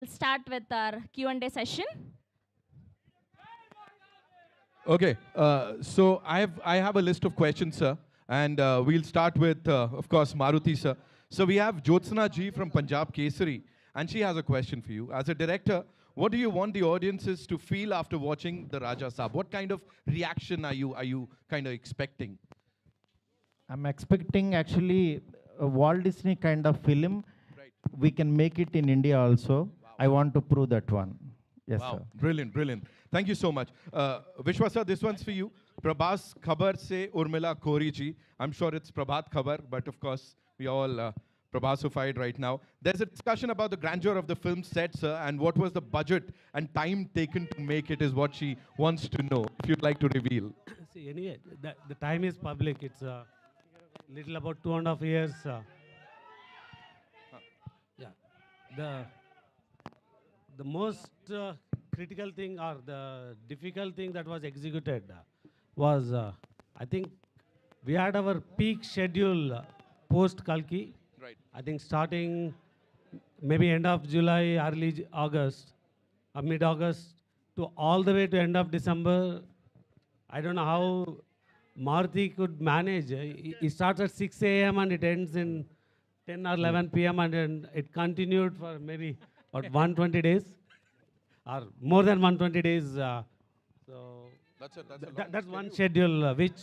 We'll start with our Q&A session. Okay, so I have a list of questions, sir, and we'll start with, of course, Maruti, sir. So we have Jyotsna ji from Punjab Kesari, and she has a question for you. As a director, what do you want the audiences to feel after watching the Raja Saab? What kind of reaction are you kind of expecting? I'm expecting actually a Walt Disney kind of film. Right. We can make it in India also. I want to prove that one. Yes, Wow, sir. brilliant, brilliant. Thank you so much. Vishwa sir, this one's for you. Prabhas Khabar se Urmila Kori ji. I'm sure it's Prabhat Khabar, but of course, we all Prabhasified right now. There's a discussion about the grandeur of the film set, sir, and what was the budget and time taken to make it is what she wants to know, if you'd like to reveal. See, anyway, the time is public. It's little about 2.5 years. Yeah, the most critical thing or the difficult thing that was executed was I think we had our peak schedule post Kalki. Right. I think starting maybe end of July, early August, mid-August to all the way to end of December. I don't know how Maruti could manage. It starts at 6 a.m. and it ends in 10 or 11 p.m. and it continued for maybe what 120 days or more than 120 days. So that's one schedule which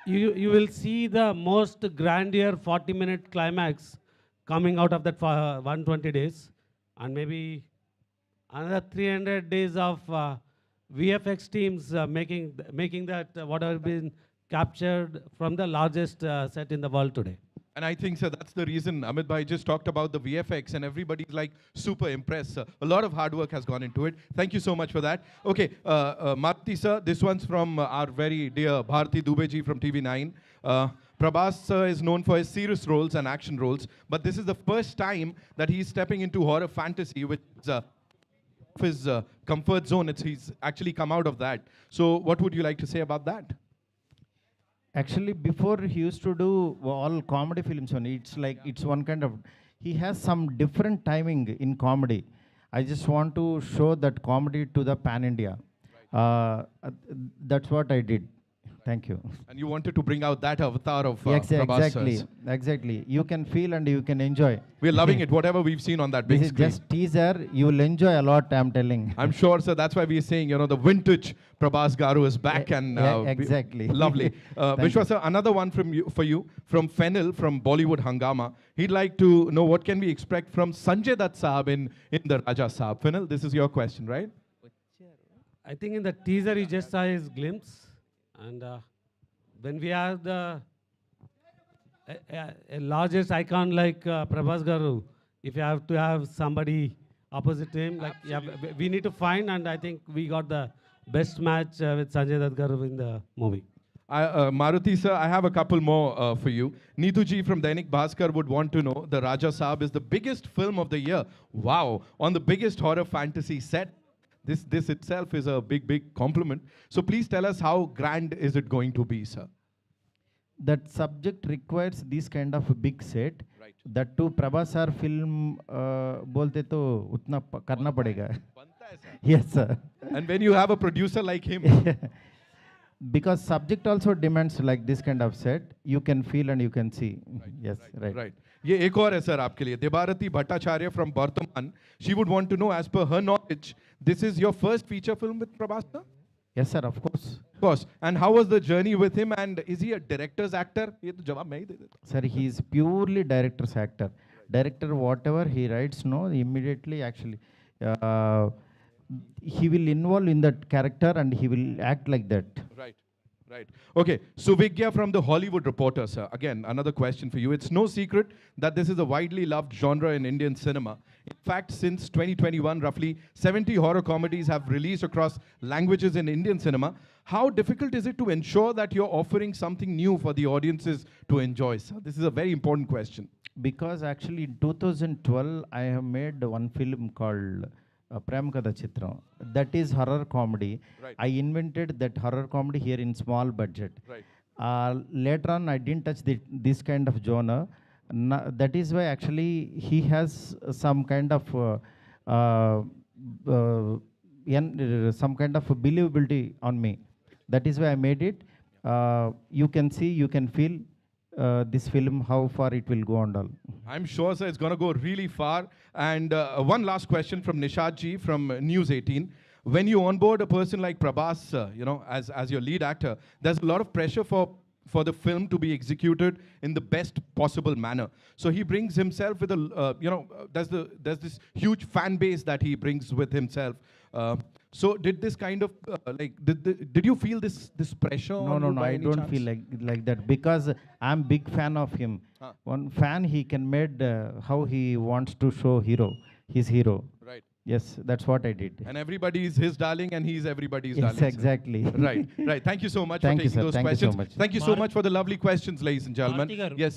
you will see the most grandeur 40-minute climax coming out of that 120 days and maybe another 300 days of VFX teams making that whatever been captured from the largest set in the world today. And I think, sir, that's the reason Amit Bhai just talked about the VFX and everybody's like super impressed, sir. A lot of hard work has gone into it. Thank you so much for that. Okay, Maruti, sir, this one's from our very dear Bharti Dubey ji from TV9. Prabhas, sir, is known for his serious roles and action roles, but this is the first time that he's stepping into horror fantasy, which is his comfort zone. He's actually come out of that. So what would you like to say about that? Actually, before he used to do all comedy films only. It's like it's one kind of. He has some different timing in comedy. I just want to show that comedy to the pan India. That's what I did. Thank you. And you wanted to bring out that avatar of Yes, Prabhas, exactly, sir. exactly. You can feel and you can enjoy. We're loving it, whatever we've seen on that big This is screen. just teaser. You will enjoy a lot. I'm telling. I'm sure, sir. That's why we're saying, the vintage Prabhas Garu is back, and exactly. lovely. Thank Vishwa, you. sir, another one for you from Fennel from Bollywood Hangama. He'd like to know what can we expect from Sanjay Dutt Saab in the Raja Saab. Fennel, this is your question, right? I think in the teaser you just saw his glimpse, and when we have the a largest icon like Prabhas Garu, if you have to have somebody opposite him, like we need to find, and I think we got the best match with Sanjay Dutt Garu in the movie. Maruti, sir, I have a couple more for you. Neetu ji from Dainik Bhaskar would want to know the Raja Saab is the biggest film of the year. Wow, on the biggest horror fantasy set. This itself is a big compliment. So please tell us how grand is it going to be, sir? That subject requires this kind of a big set. Right. That too Prabhas sir film बोलते तो उतना करना पड़ेगा. Yes, sir. And when you have a producer like him, Because subject also demands like this kind of set. You can feel and you can see. Yes, right. right. ये एक और है sir आपके लिए. Debarati Bhattacharya from Bardhaman. She would want to know, as per her knowledge, this is your first feature film with Prabhas, sir? Yes, sir, of course. Of course. And how was the journey with him? And is he a director's actor? ये तो जवाब मैं ही दे देता हूँ. Sir, he is purely director's actor. Director, whatever he writes, no, immediately actually, he will involve in that character and he will act like that. Right. Right. Okay. Suvigya from the Hollywood Reporter, sir. Again, another question for you. It's no secret that this is a widely loved genre in Indian cinema. In fact, since 2021, roughly 70 horror comedies have released across languages in Indian cinema. How difficult is it to ensure that you're offering something new for the audiences to enjoy, sir? This is a very important question. Because actually in 2012, I have made one film called Prem Kada Chitram. That is horror comedy. Right. I invented that horror comedy here in small budget. Right. Later on, I didn't touch this kind of genre. That is why actually he has some kind of some kind of believability on me. That is why I made it. You can see, you can feel this film, how far it will go and all. I'm sure, sir, it's going to go really far. And one last question from Nishad ji from News 18. When you onboard a person like Prabhas, as your lead actor, there's a lot of pressure for the film to be executed in the best possible manner. So he brings himself with there's this huge fan base that he brings with himself. So did this kind of did you feel this pressure? No, on no, you no. by I any don't chance? feel like that because I'm big fan of him. Huh. One fan, he can made how he wants to show his hero. Right. Yes, that's what I did. And everybody is his darling, and he's everybody's Yes, darling. sir. exactly. Right, right. Thank you so much Thank for you, taking sir. those Thank you so questions. much. Thank you so much for the lovely questions, ladies and gentlemen. Maruti garu. Yes.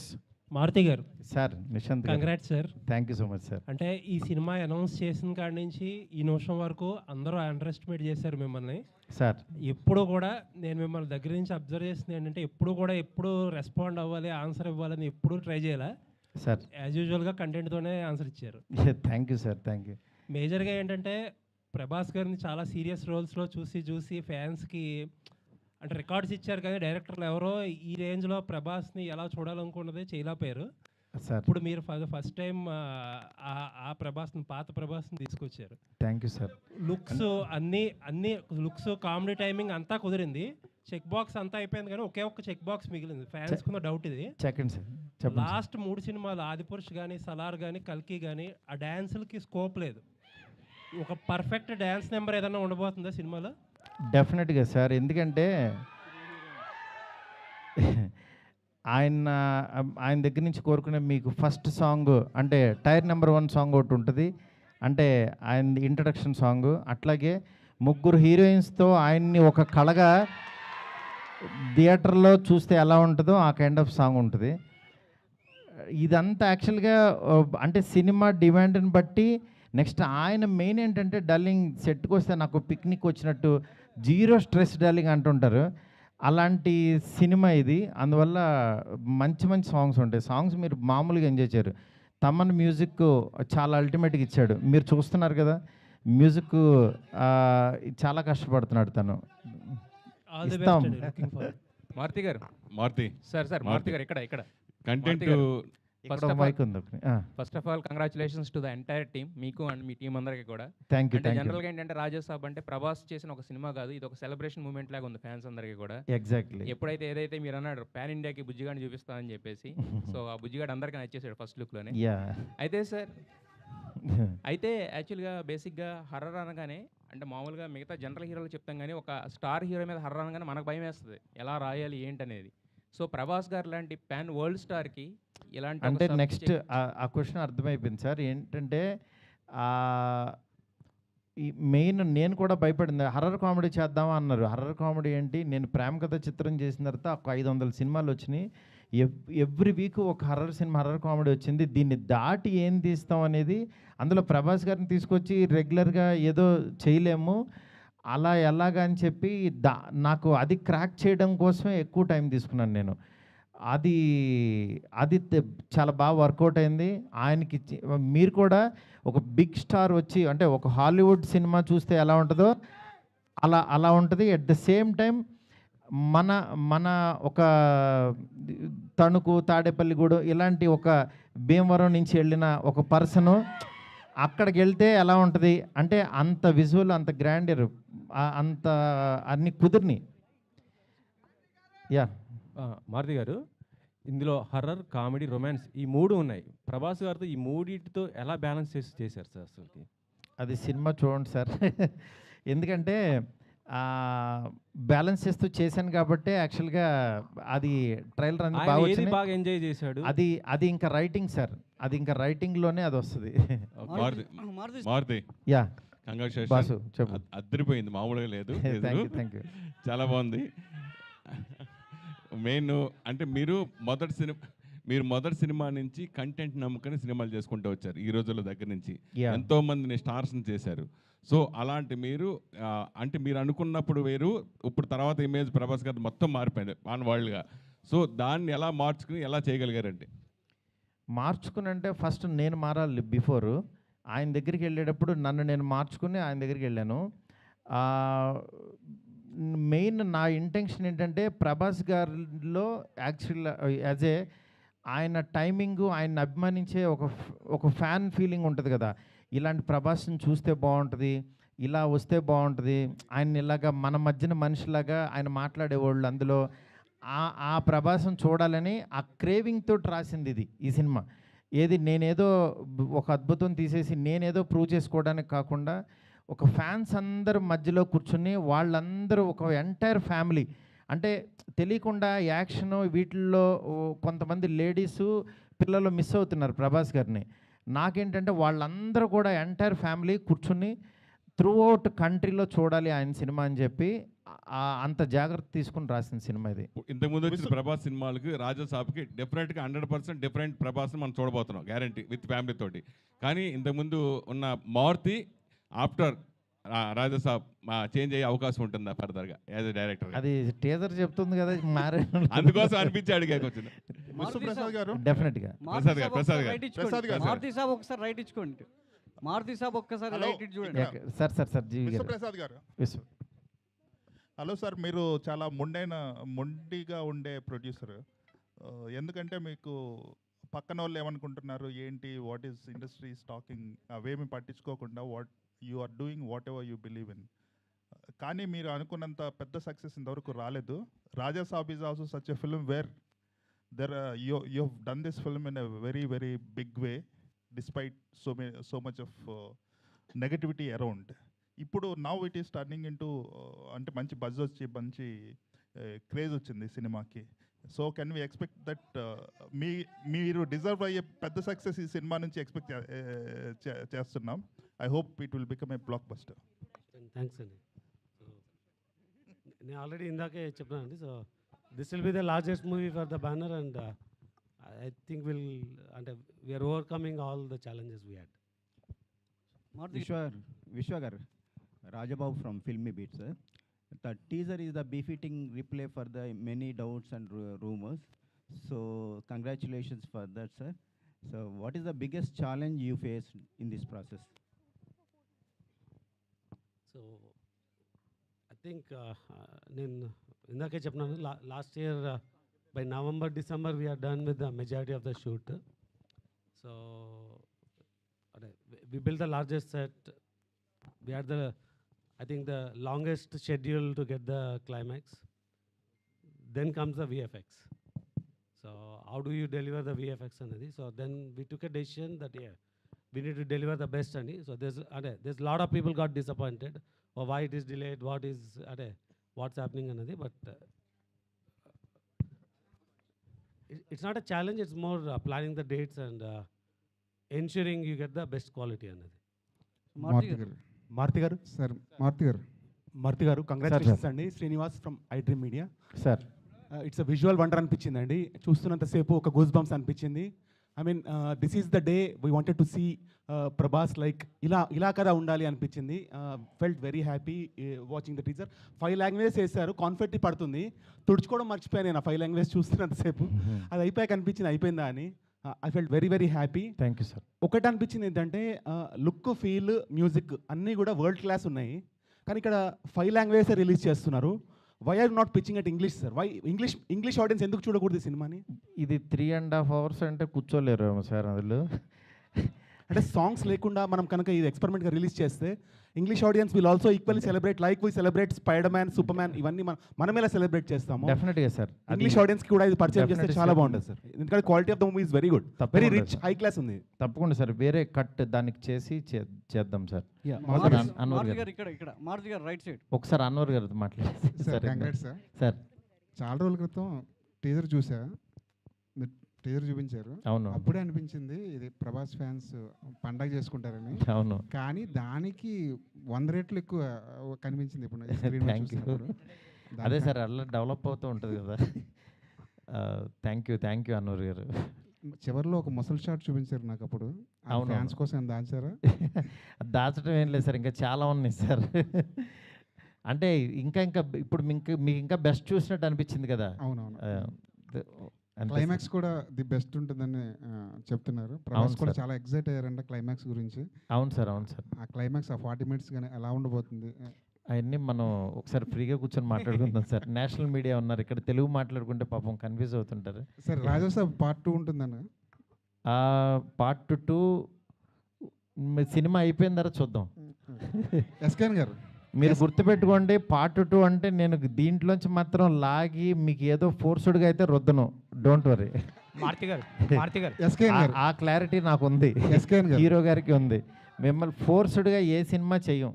Maruti గారు Sir, Nishant. Congrats sir. Thank you so much, sir. అంటే ఈ cinema announce చేసిన కాడి నుంచి ఈ నిమిషం వరకు అందరూ అండర్ ఎస్టిమేట్ చేశారు మిమ్మల్ని. Sir, ఎప్పుడు కూడా నేను మిమ్మల్ని దగ్గర నుంచి అబ్జర్వ్ చేసింది ఏంటంటే ఎప్పుడు రెస్పాండ్ అవ్వాలి, ఆన్సర్ ఇవ్వాలని ఎప్పుడు ట్రై చేయాలి. sir. యాజ్ యూజువల్గా కంటెంట్తోనే ఆన్సర్ ఇచ్చారు. Thank you, sir. Thank you. మేజర్గా ఏంటంటే ప్రభాస్ గారిని చాలా సీరియస్ రోల్స్లో చూసి ఫ్యాన్స్కి అంటే రికార్డ్స్ ఇచ్చారు కానీ డైరెక్టర్లు ఎవరో ఈ రేంజ్లో ప్రభాస్ని ఎలా చూడాలనుకున్నది చేయలేకపోయారు. Sir, ఇప్పుడు మీరు ఫస్ట్ టైం ఆ ప్రభాస్ని పాత ప్రభాస్ని తీసుకొచ్చారు. thank you, sir. లుక్స్ అన్ని లుక్స్ కామెడీ టైమింగ్ అంతా కుదిరింది. చెక్ బాక్స్ అంతా అయిపోయింది కానీ ఒకే ఒక్క చెక్ బాక్స్ మిగిలింది. ఫ్యాన్స్ కున్న డౌట్ ఇది. Second, sir. చెప్పండి, sir. లాస్ట్ 3 సినిమాలు ఆదిపురుష్ కానీ సలార్ కానీ కల్కి కానీ ఆ డ్యాన్సులకి స్కోప్ లేదు. ఒక పర్ఫెక్ట్ డ్యాన్స్ నెంబర్ ఏదైనా ఉండబోతుందా సినిమాలో? డెఫినెట్గా సార్, ఎందుకంటే ఆయన దగ్గర నుంచి కోరుకునే మీకు ఫస్ట్ సాంగ్ అంటే టైర్ నెంబర్ 1 సాంగ్ ఒకటి ఉంటుంది, అంటే ఆయన ఇంట్రడక్షన్ సాంగ్. అట్లాగే 3 హీరోయిన్స్తో ఆయన్ని ఒక కళగా థియేటర్లో చూస్తే ఎలా ఉంటుందో ఆ కైండ్ ఆఫ్ సాంగ్ ఉంటుంది. ఇదంతా యాక్చువల్గా అంటే సినిమా డిమాండ్ని బట్టి. నెక్స్ట్ ఆయన మెయిన్ ఏంటంటే డల్లింగ్ సెట్కి వస్తే నాకు పిక్నిక్ వచ్చినట్టు జీరో స్ట్రెస్ డల్లింగ్ అంటుంటారు. అలాంటి సినిమా ఇది. అందువల్ల మంచి మంచి సాంగ్స్ ఉంటాయి. సాంగ్స్ మీరు మామూలుగా ఎంజాయ్ చేయరు. తమన్ మ్యూజిక్ చాలా అల్టిమేట్గా ఇచ్చాడు. మీరు చూస్తున్నారు కదా, మ్యూజిక్ చాలా కష్టపడుతున్నాడు తను. ఆల్ ది ఇస్తాం. Best. Looking for Maruti garu Maruti sir Maruthi గారు ఇక్కడ కంటెంట్ ఇక్కడ మైక్ ఉంది. First of all congratulations to the entire team, మీకు అండ్ మీ టీం అందరికీ కూడా. థ్యాంక్ యూ, అంటే థ్యాంక్ యూ. జనరల్గా ఏంటంటే రాజాసాబ్ అంటే ప్రభాస్ చేసిన ఒక సినిమా కాదు, ఇది ఒక సెలబ్రేషన్ మూమెంట్ లాగా ఉంది ఫ్యాన్స్ అందరికీ కూడా. ఎగ్జాక్ట్లీ. ఎప్పుడైతే ఏదైతే మీరు అన్నాడు పాన్ ఇండియాకి బుజ్జిగాడిని చూపిస్తానని చెప్పేసి, సో ఆ బుజ్జిగాడు అందరికీ నచ్చేసాడు ఫస్ట్ లుక్లోనే. యా. అయితే సార్ అయితే యాక్చువల్గా బేసిక్గా హర్రర్ అనగానే అంటే మామూలుగా మిగతా జనరల్ హీరోలు చెప్తాం కానీ ఒక స్టార్ హీరో మీద హర్రర్ అనగానే మనకు భయం వేస్తుంది ఎలా రాయాలి ఏంటనేది. సో ప్రభాస్ గారు లాంటి పాన్ వరల్డ్ స్టార్కి ఇలాంటి అంటే నెక్స్ట్ ఆ క్వశ్చన్ అర్థమైపోయింది సార్. ఏంటంటే ఈ మెయిన్ నేను కూడా భయపడింది. హర్రర్ కామెడీ చేద్దామా అన్నారు. హర్రర్ కామెడీ ఏంటి, నేను ప్రేమ కథ చిత్రం చేసిన తర్వాత ఒక 500 సినిమాలు వచ్చినాయి. ఎవ్రీ వీక్ ఒక హర్రర్ సినిమా, హర్రర్ కామెడీ వచ్చింది. దీన్ని దాటి ఏం తీస్తాం అనేది, అందులో ప్రభాస్ గారిని తీసుకొచ్చి రెగ్యులర్గా ఏదో చేయలేము, అలా ఎలాగా అని చెప్పి నాకు అది క్రాక్ చేయడం కోసమే ఎక్కువ టైం తీసుకున్నాను నేను. అది చాలా బాగా వర్కౌట్ అయింది. ఆయనకి మీరు కూడా ఒక బిగ్ స్టార్ వచ్చి అంటే ఒక హాలీవుడ్ సినిమా చూస్తే ఎలా ఉంటుందో అలా ఉంటుంది. అట్ ద సేమ్ టైం మన ఒక తణుకు, తాడేపల్లిగూడెం ఇలాంటి ఒక భీమవరం నుంచి వెళ్ళిన ఒక పర్సను అక్కడికి వెళ్తే ఎలా ఉంటుంది అంటే అంత విజువల్, అంత గ్రాండర్, అంత అన్ని కుదిరిని. యా. మారుతి గారు, ఇందులో హర్రర్, కామెడీ, రొమాన్స్ ఈ 3 ఉన్నాయి. ప్రభాస్ గారితో ఈ 3 ఎలా బ్యాలెన్స్ చేశారు సార్ అసలుకి? అది సినిమా చూడండి సార్. ఎందుకంటే బ్యాలెన్స్ చేస్తూ చేశాను కాబట్టి యాక్చువల్గా అది ట్రైలర్ అనేది బాగా ఎంజాయ్ చేశాడు. అది ఇంకా రైటింగ్ సార్, అది ఇంకా రైటింగ్లోనే అది వస్తుంది. మారుతి యా. కంగ్రాచులేషన్ బాసు చెప్పు. అద్దరిపోయింది, మామూలుగా లేదు. Thank you. చాలా బాగుంది. మెయిన్ అంటే మీరు మొదటి సినిమా నుంచి కంటెంట్ నమ్ముకొని సినిమాలు చేసుకుంటూ వచ్చారు. ఈ రోజుల దగ్గర నుంచి ఎంతో మందిని స్టార్స్ని చేశారు. సో అలాంటి మీరు అంటే మీరు అనుకున్నప్పుడు వేరు, ఇప్పుడు తర్వాత ఇమేజ్ ప్రభాస్ గారు మొత్తం మారిపోయింది ఆన్ వరల్డ్గా. సో దాన్ని ఎలా మార్చుకుని ఎలా చేయగలిగారంటే? మార్చుకుని అంటే ఫస్ట్ నేను మారాలి బిఫోరు. ఆయన దగ్గరికి వెళ్ళేటప్పుడు నన్ను నేను మార్చుకుని ఆయన దగ్గరికి వెళ్ళాను. మెయిన్ నా ఇంటెన్షన్ ఏంటంటే ప్రభాస్ గారిలో యాక్చువల్ యాజ్ ఏ ఆయన టైమింగు, ఆయన అభిమానించే ఒక ఫ్యాన్ ఫీలింగ్ ఉంటుంది కదా, ఇలాంటి ప్రభాస్ని చూస్తే బాగుంటుంది, ఇలా వస్తే బాగుంటుంది, ఆయన ఇలాగా మన మధ్యన మనిషిలాగా ఆయన మాట్లాడేవాళ్ళు, అందులో ఆ ప్రభాసం చూడాలని ఆ క్రేవింగ్ తోటి రాసింది ఈ సినిమా. ఏది నేనేదో ఒక అద్భుతం తీసేసి నేనేదో ప్రూవ్ చేసుకోవడానికి కాకుండా ఒక ఫ్యాన్స్ అందరు మధ్యలో కూర్చుని వాళ్ళందరూ ఒక ఎంటైర్ ఫ్యామిలీ, అంటే తెలియకుండా యాక్షన్ వీటిల్లో కొంతమంది లేడీసు పిల్లలు మిస్ అవుతున్నారు ప్రభాస్ గారిని. నాకేంటంటే వాళ్ళందరూ కూడా ఎంటైర్ ఫ్యామిలీ కూర్చుని త్రూ అవుట్ కంట్రీలో చూడాలి ఆయన సినిమా అని చెప్పి అంత జాగ్రత్త తీసుకుని రాసిన సినిమా ఇది. ఇంతకుముందు వచ్చిన ప్రభాస్ సినిమాలకి రాజాసాబ్కి డెఫినెట్గా 100% డిఫరెంట్ ప్రభాస్ని మనం చూడబోతున్నాం, గ్యారంటీ, విత్ ఫ్యామిలీ తోటి. కానీ ఇంతకుముందు ఉన్న మారుతి ఆఫ్టర్ రాజాసాబ్ చేంజ్ అయ్యే అవకాశం ఉంటుందా ఫర్దర్గా యాజ్ ఎ డైరెక్టర్? అది టీజర్ చెప్తుంది కదా, మారే అందుకోసం అనిపించి అడిగాక వచ్చింది. విశ్వప్రసాద్ గారు డెఫినెట్గా ప్రసాద్ గారు మారుతి సాబ్ ఒకసారి రైట్ ఇచ్చుకోండి. మారుతి సాబ్ ఒక్కసారి రైట్ ఇచ్చి చూడండి. సార్ జీవి గారు. విశ్వప్రసాద్ గారు, హలో సార్. మీరు చాలా మొండిగా ఉండే ప్రొడ్యూసర్. ఎందుకంటే మీకు పక్కన వాళ్ళు ఏమనుకుంటున్నారు ఏంటి, వాట్ ఈస్ ఇండస్ట్రీ టాకింగ్, అవేమి పట్టించుకోకుండా you are doing whatever you believe in. కానీ మీరు అనుకున్నంత పెద్ద సక్సెస్ ఇంతవరకు రాలేదు. Raja Saab is also such a film where you have done this film in a very very big way despite so much of negativity around. ఇప్పుడు now it is turning into, అంటే మంచి buzz వచ్చి మంచి క్రేజ్ వచ్చింది సినిమాకి. So can we expect that మీరు deserve అయ్యే పెద్ద సక్సెస్ ఈ సినిమా నుంచి ఎక్స్పెక్ట్ చేస్తున్నాం. I hope it will become a blockbuster. Thanks అండి. నేను ఆల్రెడీ ఇందాకే చెప్పానండి. So this will be the largest movie for the banner and I think అంటే we're overcoming all the challenges we had. Vishwa garu, Rajababu from Filmy Beat, sir. The teaser is the befitting replay for the many doubts and rumors. So congratulations for that, sir. So what is the biggest challenge you faced in this process? So I think నేను ఇందాకే చెప్పినాను, last year by November, December we are done with the majority of the shoot. So we built the largest set. We had I think the longest schedule to get the climax. Then comes the VFX. So how do you deliver the VFX anadi? So then we took a decision that we need to deliver the best ani. So there's a lot of people got disappointed or why it is delayed, what's happening anadi. But it's not a challenge, it's more planning the dates and ensuring you get the best quality anadi. Maruthi garu sir, Maruthi garu congratulations అండి. Srinivas from iDream media sir. It's a visual wonder అనిపించింది అండి. చూస్తున్నంతసేపు ఒక goose bumps అనిపించింది. I mean this is the day we wanted to see Prabhas like ఇలా కదా ఉండాలి అనిపించింది. Felt very happy watching the teaser. 5 languages వేశారు, కాన్ఫెట్టి పడుతుంది, తుడుచుకోవడం మర్చిపోయాను నేను ఆ 5 లాంగ్వేజ్ చూస్తున్నంతసేపు. అది అయిపోయాక అనిపించింది అయిపోయిందా అని. I felt very very happy. Thank you sir. ఒకటి అనిపించింది ఏంటంటే లుక్, ఫీల్, మ్యూజిక్ అన్నీ కూడా వరల్డ్ క్లాస్ ఉన్నాయి. కానీ ఇక్కడ 5 లాంగ్వేజెస్ రిలీజ్ చేస్తున్నారు. Why are not pitching at English sir? Why English audience ఎందుకు చూడకూడదు ఈ సినిమాని? ఇది 3.5 hours అంటే కూర్చోలేరు సార్ అందులో. అంటే సాంగ్స్ లేకుండా మనం కనుక ఇది ఎక్స్పెరిమెంట్గా రిలీజ్ చేస్తే English audience will also equally celebrate like we celebrate spider man, super man, ఇవన్నీ మనం ఎలా సెలబ్రేట్ చేస్తాము. డెఫినెట్గా సార్. ఇంగ్లీష్ ఆడియన్స్కి కూడా ఇది పరిచయం చేస్తే చాలా బాగుంటుంది సార్. ఎందుకంటే quality of the movie is very good, very rich, high class ఉంది. తప్పకుండా సార్, వేరే కట్ దానికి చేసి చేద్దాం సార్. మారుతి గారు ఇక్కడ మారుతి గారు రైట్ సైడ్ ఒకసారి అన్వర్ గారితో మాట్లాడేది సార్. చాలా రోజుల క్రితం టీజర్ చూసా, టీజర్ చూపించారు. అవును, అప్పుడే అనిపించింది ఇది ప్రభాస్ ఫ్యాన్స్ పండగ చేసుకుంటారని. అవును, కానీ దానికి 100 రెట్లు ఎక్కువ కనిపించింది ఇప్పుడు. అదే సార్, అలా డెవలప్ అవుతూ ఉంటుంది కదా. థ్యాంక్ యూ అన్నూర్ గారు. చివరిలో ఒక ముసల్ షాట్ చూపించారు నాకు అప్పుడు. అవును, ఫ్యాన్స్ కోసం దాచారా? దాచడం ఏం లేదు సార్, ఇంకా చాలా ఉన్నాయి సార్. అంటే ఇంకా ఇప్పుడు మీకు ఇంకా బెస్ట్ చూసినట్టు అనిపించింది కదా. అవునవును. క్లైమాక్స్ కూడా ది బెస్ట్ ఉంటుందని చెప్తున్నారు. ప్రభాస్ కూడా సార్. చాలా ఎక్సైట్ అయ్యారంట క్లైమాక్స్ గురించి. అవును సార్, అవును సార్. ఆ క్లైమాక్స్ ఆ 40 మినిట్స్ కానీ ఎలా ఉండబోతుంది? అవన్నీ మనం ఒకసారి ఫ్రీగా కూర్చొని మాట్లాడుకుందాం సార్. నేషనల్ మీడియా ఉన్నారు ఇక్కడ, తెలుగు మాట్లాడుకుంటే పాపం కన్ఫ్యూజ్ అవుతుంటారు. సార్ రాజాసాబ్ పార్ట్ 2 ఉంటుందన్న. పార్ట్ 2 సినిమా అయిపోయిన తర్వాత చూద్దాం. ఎస్కేన్ గారు మీరు గుర్తుపెట్టుకోండి, పార్ట్ 2 అంటే నేను దీంట్లోంచి మాత్రం లాగి మీకు ఏదో ఫోర్స్డ్గా అయితే రుద్దను. Don't worry. ఎస్కేన్ గారు ఆ క్లారిటీ నాకు ఉంది, ఎస్కేన్ గారు హీరో గారికి ఉంది. మిమ్మల్ని ఫోర్స్డ్గా ఏ సినిమా చెయ్యం.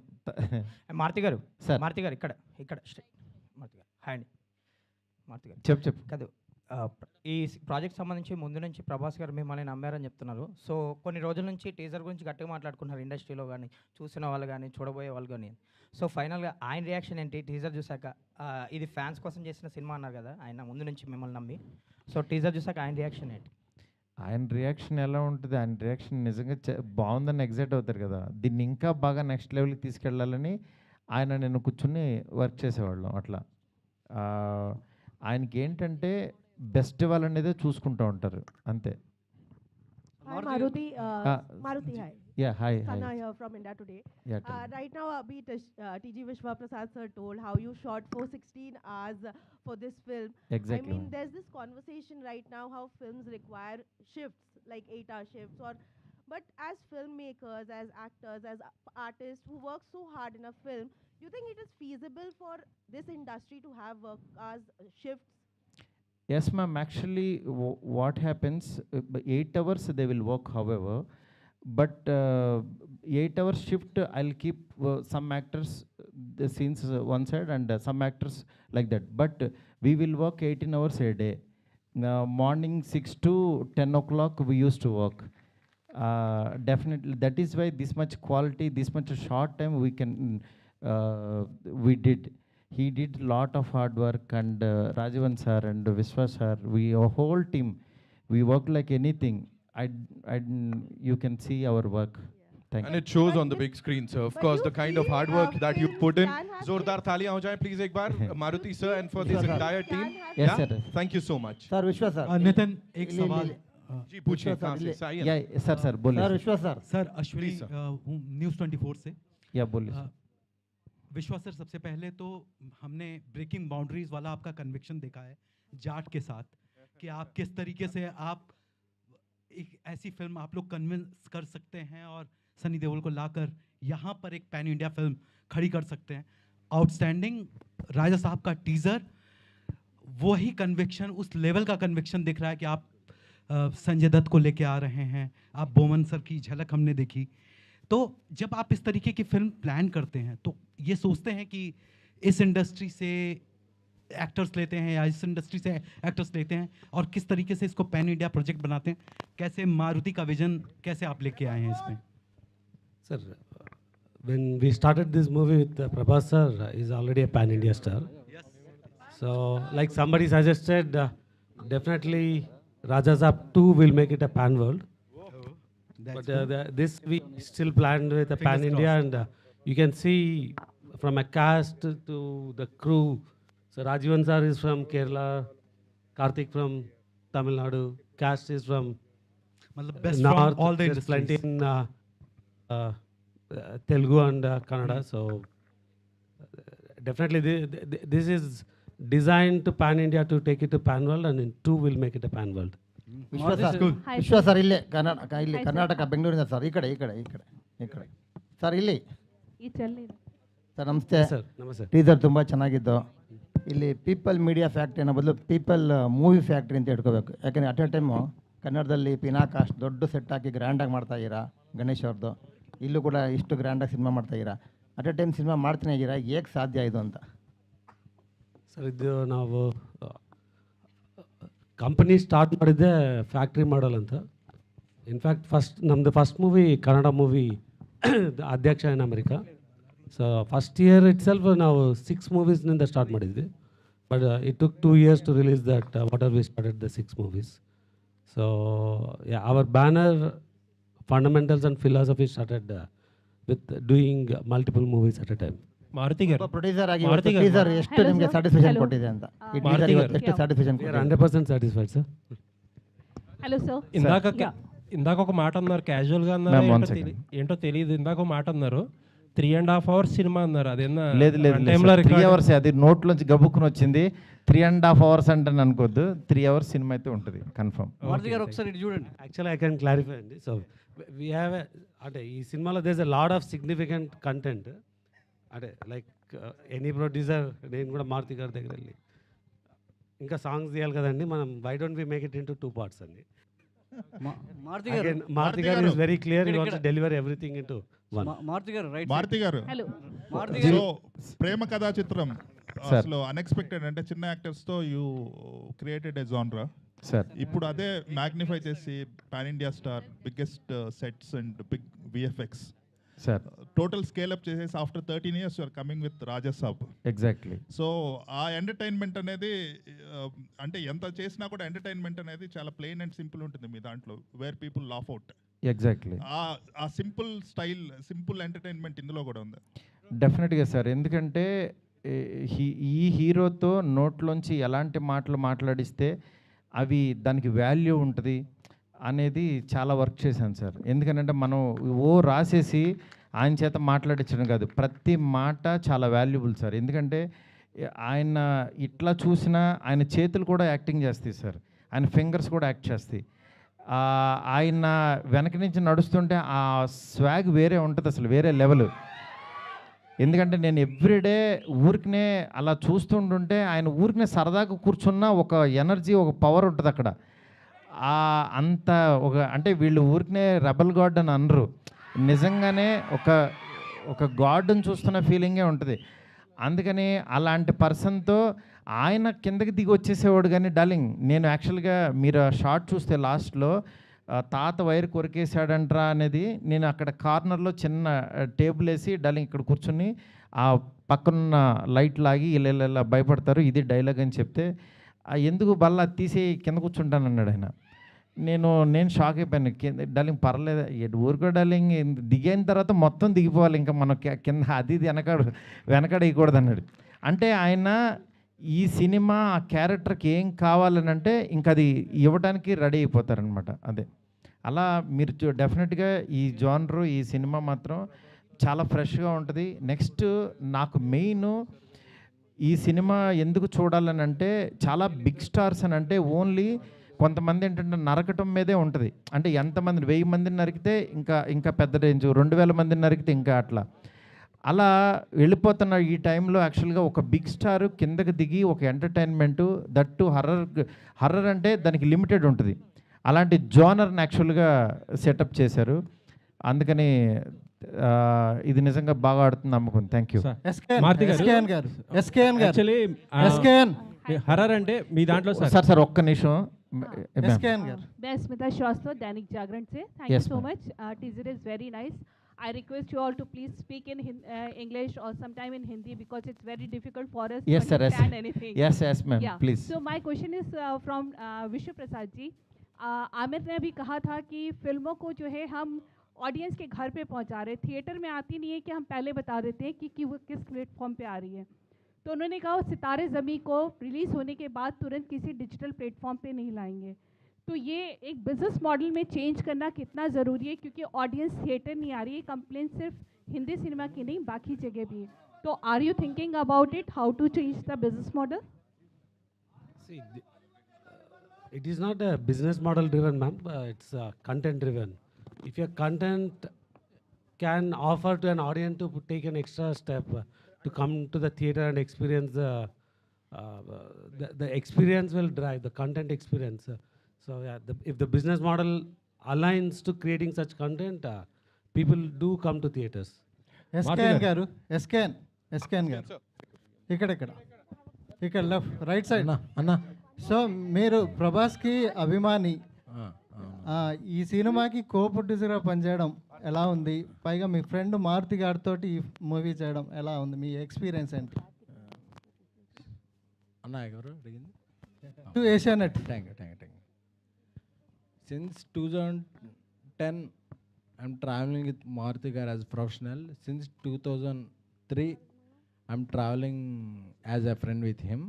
మారుతి గారు సార్. మారుతి గారు ఇక్కడ ఇక్కడ మారుతి గారు హాయ్ అండి. మారుతి గారు చెప్పు. కాదు, ఈ ప్రాజెక్ట్ సంబంధించి ముందు నుంచి ప్రభాస్ గారు మిమ్మల్ని నమ్మారని చెప్తున్నారు. సో కొన్ని రోజుల నుంచి టీజర్ గురించి గట్టిగా మాట్లాడుకుంటున్నారు ఇండస్ట్రీలో కానీ, చూసిన వాళ్ళు కానీ, చూడబోయే వాళ్ళు కానీ. సో ఫైనల్గా ఆయన రియాక్షన్ ఏంటి టీజర్ చూసాక? ఇది ఫ్యాన్స్ కోసం చేసిన సినిమా అన్నారు కదా ఆయన ముందు నుంచి మిమ్మల్ని నమ్మి. సో టీజర్ చూసాక ఆయన రియాక్షన్ ఏంటి? ఆయన రియాక్షన్ ఎలా ఉంటుంది? ఆయన రియాక్షన్ నిజంగా బాగుందని ఎగ్జైట్ అవుతారు కదా. దీన్ని ఇంకా బాగా నెక్స్ట్ లెవెల్కి తీసుకెళ్ళాలని ఆయన నేను కూర్చుని వర్క్ చేసేవాళ్ళం అట్లా. ఆయనకి ఏంటంటే బెస్ట్ వాళ్ళనేదే చూసుకుంటూ ఉంటారు అంతే. Hi Maruti. Maruti, hi. Yeah, hi. Sana here from India Today. Yeah, tell me. Right now, TG Vishwa Prasad sir told how you shot for 16 hours for this film. Exactly. I mean, there's this conversation right now how films require shifts, like 8-hour shifts, but as filmmakers, as actors, as artists who work so hard in a film, you think it is feasible for this industry to have work hours shifts? Yes, ma'am. Actually, what happens, 8 hours they will work, however, but 8-hour shift, I'll keep some actors, the scenes one side and some actors like that. But we will work 18 hours a day. Morning 6 to 10 o'clock we used to work. Definitely, that is why this much quality, this much short time we did. He did lot of hard work, and Rajavan sir and Vishwa sir, our whole team, we work like anything. You can see our work. Thank And you. it shows on the big screen, sir. Of course, the kind of hard work that you put in. Zordar thaliyan ho jaye, please, ek baar. Maruti sir, and for this entire team. Yes, sir. Thank you so much. Sir विश्वा sir Nitin एक सवाल जी पूछिए, कहाँ से? Sai Yeah, sir, बोलिए. Sir विश्वा sir sir Ashwini news 24 से Yeah, बोलिए. विश्वा सर, सबसे पहले तो हमने ब्रेकिंग बाउंड्रीज वाला आपका कन्विक्शन देखा है जाट के साथ, कि आप किस तरीके से आप एक ऐसी फिल्म आप लोग कन्विंस कर सकते हैं और सनी देओल को लाकर यहाँ पर एक पैन इंडिया फिल्म खड़ी कर सकते हैं. आउटस्टैंडिंग. राजा साहब का टीज़र वही कन्विक्शन, उस लेवल का कन्विक्शन दिख रहा है कि आप संजय दत्त को लेके आ रहे हैं. आप बोमन सर की झलक हमने देखी. तो जब आप इस तरीके की फिल्म प्लान करते हैं तो ये सोचते हैं कि इस इंडस्ट्री से एक्टर्स लेते हैं या इस इंडस्ट्री से एक्टर्स लेते हैं, और किस तरीके से इसको पैन इंडिया प्रोजेक्ट बनाते हैं? कैसे मारुति का विजन कैसे आप लेके आए हैं इसमें? Sir, when we started this movie with Prabhas sir, is already a pan India star. Yes. So, like somebody suggested, definitely Raja Saab 2 will make it a pan world. But this we still planned with a pan India, and you can see from a cast to the crew. So Rajivan sir is from Kerala, Karthik from Tamil Nadu, cast is from best North. from all the There's plenty industries. in Telugu and Kannada. So definitely this is designed to pan India to take it to pan world, and in 2 will make it a pan world. విశ్వ sir విశ్వ sir ఇల్లే కర్ణాటక ಬೆಂಗಳೂರಿಂದ sir ಈ ಕಡೆ sir ಇಲ್ಲಿ sir ನಮಸ್ತೆ. ನಮಸ್ತೆ. Teaser ತುಂಬ ಚೆನ್ನಾಗಿತ್ತು. ಇಲ್ಲಿ ಪೀಪಲ್ ಮೀಡಿಯಾ ಫ್ಯಾಕ್ಟ್ರಿ ಅನ್ನೋ ಬದಲು ಪೀಪಲ್ ಮೂವಿ ಫ್ಯಾಕ್ಟ್ರಿ ಅಂತ ಇಟ್ಕೋಬೇಕು. ಯಾಕಂದರೆ ಅಟ್ ಎ ಟೈಮು ಕನ್ನಡದಲ್ಲಿ ಪಿನಾಕಾಸ್ಟ್ ದೊಡ್ಡ ಸೆಟ್ ಹಾಕಿ ಗ್ರ್ಯಾಂಡಾಗಿ ಮಾಡ್ತಾಯಿದ್ದೀರಾ, ಗಣೇಶ್ ಅವ್ರದ್ದು. ಇಲ್ಲೂ ಕೂಡ ಇಷ್ಟು ಗ್ರ್ಯಾಂಡಾಗಿ ಸಿನಿಮಾ ಮಾಡ್ತಾಯಿದ್ದೀರಾ. ಅಟ್ ಎ ಟೈಮ್ ಸಿನಿಮಾ ಮಾಡ್ತಾನೆ ಇದ್ದೀರಾ, ಹೇಗೆ ಸಾಧ್ಯ ಇದು ಅಂತ? ಸರ್ ಇದು ನಾವು ಕಂಪನಿ ಸ್ಟಾರ್ಟ್ ಮಾಡಿದ್ದೆ ಫ್ಯಾಕ್ಟ್ರಿ ಮಾಡಲ್ ಅಂತ. ಇನ್ಫ್ಯಾಕ್ಟ್ ನಮ್ಮದು first movie Kannada movie Adhyaksha in America. So first year itself ನಾವು 6 ಮೂವೀಸ್ನಿಂದ ಸ್ಟಾರ್ಟ್ ಮಾಡಿದ್ವಿ. But it took 2 years to release that whatever we started the 6 movies. So yeah, our banner fundamentals and philosophy started with doing multiple movies at a time. Maruti gar producer ಆಗಿ Maruti gar teaser ಎಷ್ಟು Hello, ನಿಮಗೆ sir. Satisfaction Hello. ಕೊಟ್ಟಿದೆ ಅಂತ ಈ Maruti teaser gar. ಎಷ್ಟು satisfaction We are ಕೊಟ್ಟಿದೆ 100% satisfied, sir. Hello sir ఇందాక ఒక మాట అన్నారు క్యాజువల్గా Ma'am, అన్నారు one ఏంటో second. ఏంటో తెలియదు ఇందాక ఒక మాట అన్నారు 3.5 hours సినిమా అన్నారు అదేనా లేదు లేదు టైంలో 3 అవర్స్ అది నోట్లోంచి గబుక్కుని వచ్చింది 3.5 hours అంటే అనుకోవద్దు 3 hours సినిమా అయితే ఉంటుంది కన్ఫర్మ్ మారుతి గారు ఒకసారి ఇటు చూడండి. యాక్చువల్లీ ఐ కెన్ క్లారిఫై అండి. సో వీ హ్యావ్ అంటే ఈ సినిమాలో does a lot of significant content. అంటే లైక్ ఎనీ ప్రొడ్యూసర్ నేను కూడా మారుతి గారి దగ్గర వెళ్ళి ఇంకా సాంగ్స్ తీయాలి కదండి మనం why don't we make it into 2 parts అండి. Maruthi garu Maruthi garu is very clear he wants to deliver everything into one. Maruthi garu right. Maruti గారు హలో మారుతి సో గారు ప్రేమ కథా చిత్రం Sir. అసలు అన్ఎక్స్పెక్టెడ్ అంటే చిన్న యాక్టర్స్ తో యూ క్రియేటెడ్ ఎ జానరా. సార్ ఇప్పుడు అదే మ్యాగ్నిఫై చేసి pan India star biggest sets and big VFX sir total scale up చేసేసి after 13 years you are coming with Raja Saab. Exactly so ఆ ఎంటర్టైన్మెంట్ అనేది అంటే ఎంత చేసినా కూడా ఎంటర్టైన్మెంట్ అనేది చాలా ప్లెయిన్ అండ్ సింపుల్ ఉంటుంది మీ దాంట్లో where people laugh out. Exactly ఆ సింపుల్ స్టైల్ సింపుల్ ఎంటర్టైన్మెంట్ ఇందులో కూడా ఉంది. డెఫినెట్గా సార్ ఎందుకంటే ఈ హీరోతో నోట్లోంచి ఎలాంటి మాటలు మాట్లాడిస్తే అవి దానికి వాల్యూ ఉంటుంది అనేది చాలా వర్క్ చేశాను సార్. ఎందుకంటే మనం రాసేసి ఆయన చేత మాట్లాడించడం కాదు, ప్రతి మాట చాలా వాల్యుబుల్ సార్. ఎందుకంటే ఆయన ఇట్లా చూసినా ఆయన చేతులు కూడా యాక్టింగ్ చేస్తాయి సార్, ఆయన ఫింగర్స్ కూడా యాక్ట్ చేస్తాయి. ఆయన వెనక నుంచి నడుస్తుంటే ఆ స్వాగ్ వేరే ఉంటుంది అసలు, వేరే లెవెల్. ఎందుకంటే నేను ఎవ్రీడే ఊరికనే అలా చూస్తుంటుంటే ఆయన ఊరికనే సరదాగా కూర్చున్న ఒక ఎనర్జీ ఒక పవర్ ఉంటుంది అక్కడ. అంత ఒక అంటే వీళ్ళు ఊరికనే రెబల్ గాడ్ అని అనరు, నిజంగానే ఒక గాడ్ని చూస్తున్న ఫీలింగే ఉంటుంది. అందుకని అలాంటి పర్సన్తో ఆయన కిందకి దిగి వచ్చేసేవాడు. కానీ డార్లింగ్ నేను యాక్చువల్గా మీరు షార్ట్ చూస్తే లాస్ట్లో తాత వైర్ కొరికేశాడంట్రా అనేది నేను అక్కడ కార్నర్లో చిన్న టేబుల్ వేసి డార్లింగ్ ఇక్కడ కూర్చుని ఆ పక్కనున్న లైట్ లాగి ఇలా భయపడతారు ఇది డైలాగ్ అని చెప్తే ఎందుకు బల్ల తీసి కింద కూర్చుంటాను అన్నాడు ఆయన. నేను షాక్ అయిపోయాను. డార్లింగ్ పర్లేదు ఊరుకో డార్లింగ్, దిగిన తర్వాత మొత్తం దిగిపోవాలి ఇంకా మనం కింద అది వెనకాడ వేయకూడదు అన్నాడు. అంటే ఆయన ఈ సినిమా ఆ క్యారెక్టర్కి ఏం కావాలని అంటే ఇంకా అది ఇవ్వడానికి రెడీ అయిపోతారనమాట. అదే అలా మీరు డెఫినెట్గా ఈ జానరు ఈ సినిమా మాత్రం చాలా ఫ్రెష్గా ఉంటుంది. నెక్స్ట్ నాకు మెయిన్ ఈ సినిమా ఎందుకు చూడాలని అంటే చాలా బిగ్ స్టార్స్ అని అంటే ఓన్లీ కొంతమంది ఏంటంటే నరకటం మీదే ఉంటుంది. అంటే ఎంతమంది 1000 మందిని నరికితే ఇంకా పెద్ద రేంజ్, 2000 మందిని నరికితే ఇంకా అలా వెళ్ళిపోతున్న ఈ టైంలో యాక్చువల్గా ఒక బిగ్ స్టార్ కిందకి దిగి ఒక ఎంటర్టైన్మెంటు దట్టు హర్రర్ అంటే దానికి లిమిటెడ్ ఉంటుంది. అలాంటి జోనర్ని యాక్చువల్గా సెటప్ చేశారు. అందుకని ఇది నిజంగా బాగా ఆడుతుంది నమ్మకం. Thank you. హర్రర్ అంటే మీ దాంట్లో సార్ ఒక్క నిమిషం. मैं स्मिता श्रीवास्तव, दैनिक जागरण से. Thank you so much. Teaser is very nice. I request you all to please speak in English or sometime in Hindi because it's very difficult for us to understand anything. Yes, ma'am. Yeah. Please. So my question is from विश्व प्रसाद जी. आमिर ने अभी कहा था कि फिल्मों को जो है हम ऑडियंस के घर पे पहुंचा रहे, थिएटर में आती नहीं है कि हम पहले बता देते हैं कि वो किस प्लेटफॉर्म पे आ रही है. तो उन्होंने कहा सितारे ज़मीं को रिलीज़ होने के बाद तुरंत किसी डिजिटल प्लेटफॉर्म पे नहीं लाएंगे. तो ये एक बिजनेस मॉडल में चेंज करना कितना ज़रूरी है, क्योंकि ऑडियंस थिएटर नहीं आ रही है. कंप्लेन सिर्फ हिंदी सिनेमा की नहीं बाकी जगह भी है. तो are you thinking about it, how to change the business model? It is not a business model driven, ma'am. It's content driven. If your content can offer to an audience to take an extra step to come to the theater and experience the experience will drive the content experience. So yeah, if the business model aligns to creating such content, people do come to theaters. SKN garu, SKN garu. ఇక్కడ left right side అన్న. So మీరు ప్రభాస్కి అభిమాని, ఈ సినిమాకి కో ప్రొడ్యూసర్గా పనిచేయడం ఎలా ఉంది? పైగా మీ ఫ్రెండ్ మారుతి గారితో ఈ మూవీ చేయడం ఎలా ఉంది? మీ ఎక్స్పీరియన్స్ ఏంటి? అన్న ఎవరు అడిగింది? To Asianet. Thank you. Since 2010, I'm traveling with Maruti Gar as a professional. Since 2003, I'm traveling as a friend with him.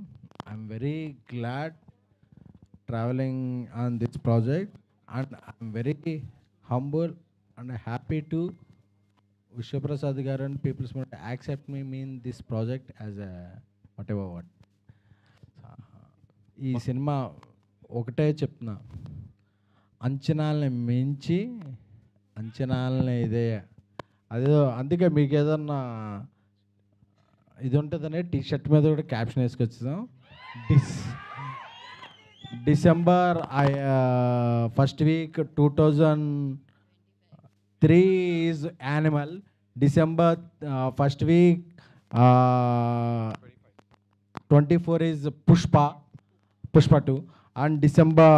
I'm very glad traveling on this project, and I'm very humble and happy to Vishwaprasad garu and People's Movement accept me in this project as a whatever what. ఈ cinema ఒకటే చెప్తున్నా, అంచనాలని మించి అంచనాలని ఇదే అదేదో, అందుకే మీకు ఏదన్నా ఇది ఉంటుందనే టీషర్ట్ మీద కూడా క్యాప్షన్ వేసుకొచ్చాం. December first week 2003 is Animal, December first week 24 is Pushpa 2, and December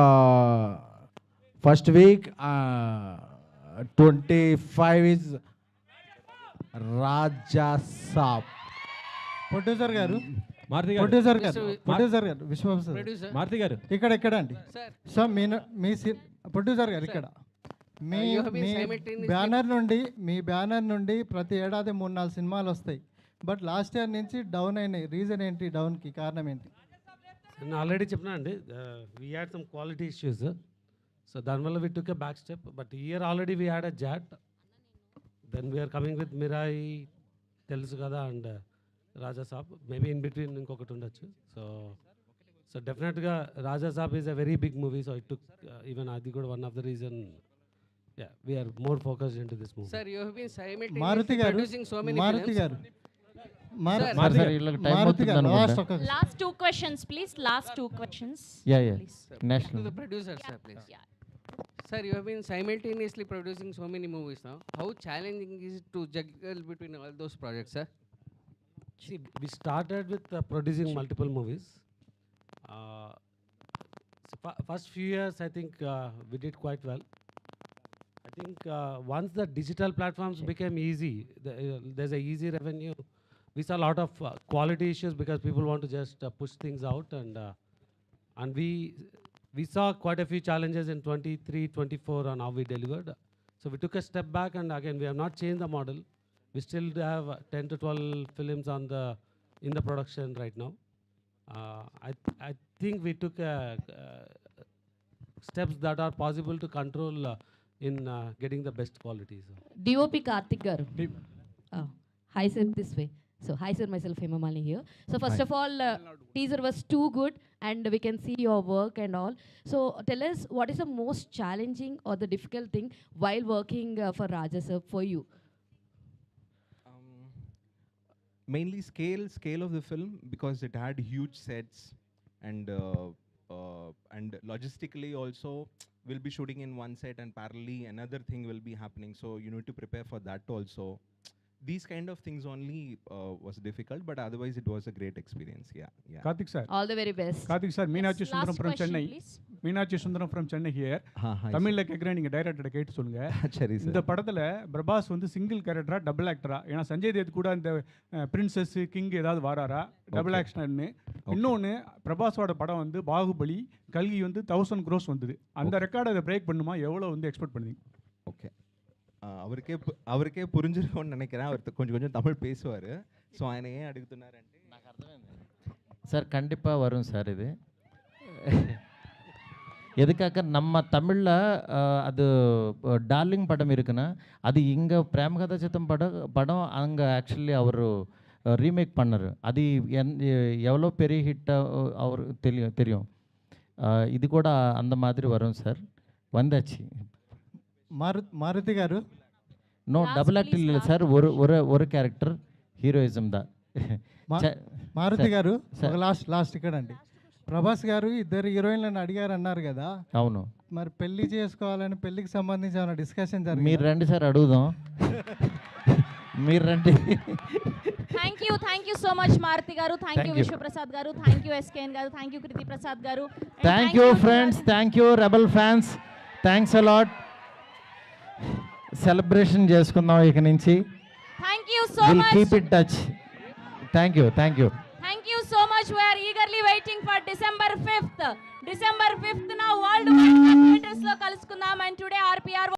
first week 25 is Raja Saab. Producer గారు మారుతి ప్రొడ్యూసర్ గారు గారు ప్రొడ్యూసర్ గారు విశ్వప్రసాద్ మారుతి గారు ఇక్కడ అండి. సో మీ ప్రొడ్యూసర్ గారు ఇక్కడ మీ బ్యానర్ నుండి ప్రతి ఏడాది 3-4 సినిమాలు వస్తాయి. బట్ లాస్ట్ ఇయర్ నుంచి డౌన్ అయినాయి. రీజన్ ఏంటి? డౌన్కి కారణం ఏంటి? నేను ఆల్రెడీ చెప్పినా అండి, we had some quality issues, so దానివల్ల we took a back step. But year already we had a Jaat, then we are coming with Mirai, తెలుసు కదా, and Raja Saab. Maybe in between ఇంకొకటి ఉండొచ్చు. సో డెఫినెట్గా Raja Saab is a very big movie, so it took even అది కూడా one of the reason we're more focused in to this movie. Sir, you have been simultaneously Maruthi garu producing so many Maruti films. గారు Last 2 questions, please. Last 2 questions. Yeah. Please, sir. National. To the producer, sir, please. Sir, you have been simultaneously producing so many movies now. How challenging is it to juggle between all those projects, sir? See, we started with producing multiple movies. First few years, I think we did quite well. I think once the digital platforms became easy, there's a easy revenue. We saw a lot of quality issues because people want to just push things out, and we saw quite a few challenges in 23, 24 on how we delivered. So we took a step back, and again, we have not changed the model. We still have 10 to 12 films in the production right now. I think we took steps that are possible to control in getting the best quality. So. DOP Karthik garu. Hi sir, this way. So hi sir, myself Hema Malini here. So first of all, teaser was too good and we can see your work and all. So tell us, what is the most challenging or the difficult thing while working for Raja sir for you? Mainly scale of the film, because it had huge sets, and logistically also we'll be shooting in one set and parallelly another thing will be happening, so you need to prepare for that also. These kind of things only was difficult, but otherwise it was a great experience. Yeah. Karthik sir, all the very best. Karthik sir, Meenakshi Sundaram from Chennai. Meenakshi Sundaram from Chennai here. தமிழ்ல கேக்குறேன், நீங்க director கேட்டு சொல்லுங்க. சரி sir. இந்த படத்துல பிரபாஸ் வந்து single கேரக்டரா டபுள் ஆக்டரா? ஏன்னா சஞ்சய் தேத் கூட இந்த பிரின்சஸ் கிங் ஏதாவது வாராரா டபுள் ஆக்ஷன்னு? இன்னொன்னு, பிரபாஸோட படம் வந்து பாகுபலி, கல்கி வந்து 1000 crores வந்தது. அந்த ரெக்கார்டை அதை பிரேக் பண்ணுமா? எவ்வளவு வந்து எக்ஸ்பெக்ட் பண்ணுவீங்க? ஓகே, அவருக்கே புரிஞ்சிருக்கும்னு நினைக்கிறேன். அவர் கொஞ்சம் தமிழ் பேசுவார். ஸோ ఆయన ஏன் అడుగుతున్నారంటే నాకు అర్థమైంది సార్. கண்டிப்பாக வரும் சார். இது எதுக்காக நம்ம தமிழில் அது டார்லிங் படம் இருக்குன்னா, அது இங்கே பிரேமகதா சித்தம் படம் அங்கே ஆக்சுவலி அவர் ரீமேக் பண்ணார். அது எவ்வளோ பெரிய ஹிட்டாக அவர் தெரியும். இது கூட அந்த மாதிரி வரும் சார். வந்தாச்சு. మారుతి గారు నో డబుల్ యాక్ట్ లేదు సార్. ஒரு క్యారెక్టర్ హీరోయిజం దా. మారుతి గారు లాస్ట్ ఇక్కడ అండి. ప్రభాస్ గారు 2 హీరోయిన్లను అడిగారు అన్నారు కదా. అవును. మరి పెళ్లి చేసుకోవాలని, పెళ్లికి సంబంధించి ఏమైనా డిస్కషన్ జరిగింది? మీరు రండి సార్, అడుగుదాం. మీరు రండి. Thank you so much Maruti garu. Thank you Vishwaprasad garu. Thank you SKN garu. Thank you Kriti Prasad garu. Thank you friends. Thank you Rebel fans. Thanks a lot. Celebration చేసుకుందాం ఇక నుంచి. Thank you so much. We'll keep in touch. Thank you. Thank you so much. We are eagerly waiting for December 5th. December 5th na worldwide theaters lo kalusukundam, and today RPR